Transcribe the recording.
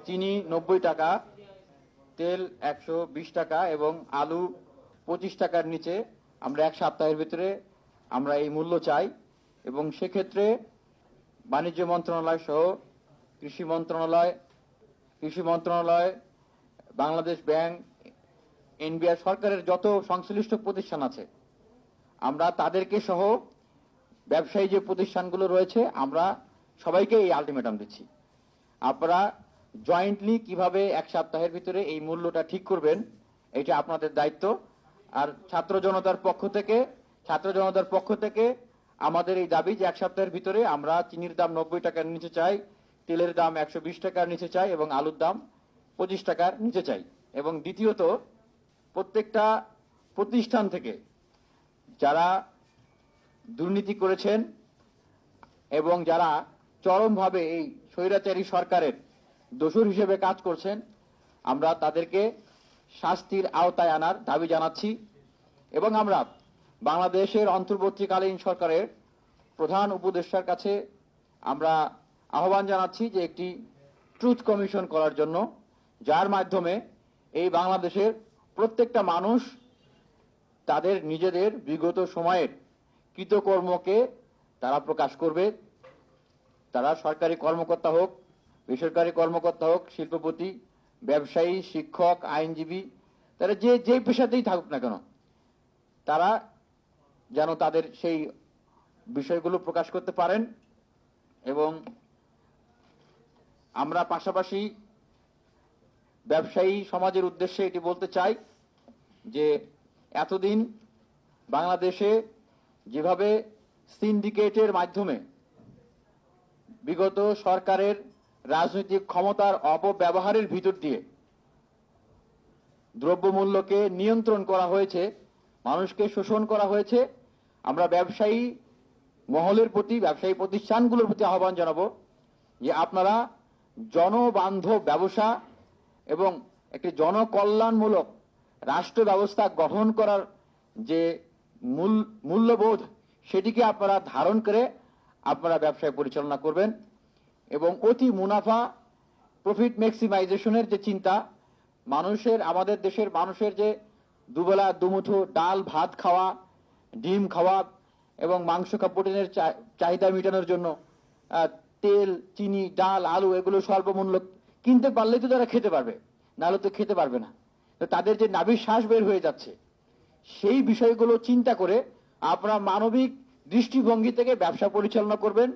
চিনি 90 টাকা, তেল 120 টাকা এবং আলু 25 টাকার নিচে আমরা এক সপ্তাহের ভিতরে আমরা এই মূল্য চাই। এবং সেক্ষেত্রে বাণিজ্য মন্ত্রণালয় সহ কৃষি মন্ত্রণালয়, বাংলাদেশ ব্যাংক, এনবিআর, সরকারের যত সংশ্লিষ্ট প্রতিষ্ঠান আছে আমরা তাদেরকে সহ ব্যবসায়ী যে প্রতিষ্ঠানগুলো রয়েছে আমরা সবাইকে এই আলটিমেটাম দিচ্ছি। আপনারা জয়েন্টলি কিভাবে এক সপ্তাহের ভিতরে এই মূল্যটা ঠিক করবেন এটা আপনাদের দায়িত্ব। আর ছাত্র জনতার পক্ষ থেকে আমাদের এই দাবি যে এক সপ্তাহের ভিতরে আমরা চিনির দাম 90 টাকার নিচে চাই, তেলের দাম 120 টাকার নিচে চাই এবং আলুর দাম 25 টাকার নিচে চাই। এবং দ্বিতীয়ত, প্রত্যেকটা প্রতিষ্ঠান থেকে যারা দুর্নীতি করেছেন এবং যারা চরমভাবে এই স্বৈরাচারী সরকারের দোষর হিসেবে কাজ করছেন আমরা তাদেরকে শাস্তির আওতায় আনার দাবি জানাচ্ছি। এবং আমরা বাংলাদেশের অন্তর্বর্তীকালীন সরকারের প্রধান উপদেষ্টার কাছে আমরা আহ্বান জানাচ্ছি যে একটি ট্রুথ কমিশন করার জন্য, যার মাধ্যমে এই বাংলাদেশের প্রত্যেকটা মানুষ তাদের নিজেদের বিগত সময়ের কৃতকর্মকে তারা প্রকাশ করবে। তারা সরকারি কর্মকর্তা হোক, বেসরকারি কর্মকর্তা হোক, শিল্পপতি, ব্যবসায়ী, শিক্ষক, আইনজীবী, তারা যে পেশাতেই থাকুক না কেন তারা যেন তাদের সেই বিষয়গুলো প্রকাশ করতে পারেন। এবং আমরা পাশাপাশি ব্যবসায়ী সমাজের উদ্দেশ্যে এটি বলতে চাই যে এতদিন বাংলাদেশে যেভাবে সিন্ডিকেটের মাধ্যমে বিগত সরকারের রাজনৈতিক ক্ষমতার অপব্যবহারের ভিতর দিয়ে দ্রব্যমূল্যকে নিয়ন্ত্রণ করা হয়েছে, মানুষকে শোষণ করা হয়েছে, আমরা ব্যবসায়ী মহলের প্রতি, ব্যবসায়ী প্রতিষ্ঠানগুলোর প্রতি আহ্বান জানাবো যে আপনারা জনবান্ধব ব্যবসা এবং একটি জনকল্যাণমূলক রাষ্ট্র ব্যবস্থা গঠন করার যে মূল্যবোধ সেটিকে আপনারা ধারণ করে আপনারা ব্যবসায় পরিচালনা করবেন। এবং অতি মুনাফা, প্রফিট ম্যাক্সিমাইজেশনের যে চিন্তা, আমাদের দেশের মানুষের যে দুবেলা দুমুঠো ডাল ভাত খাওয়া, ডিম খাওয়া এবং মাংস প্রোটিনের চাহিদা মেটানোর জন্য তেল, চিনি, ডাল, আলু এগুলো স্বল্পমূল্য কিনতে পারলেই তো তারা খেতে পারবে, নাহলে তো খেতে পারবে না। তো তাদের যে নাভির শ্বাস বের হয়ে যাচ্ছে সেই বিষয়গুলো চিন্তা করে আপনারা মানবিক দৃষ্টিভঙ্গি থেকে ব্যবসা পরিচালনা করবেন।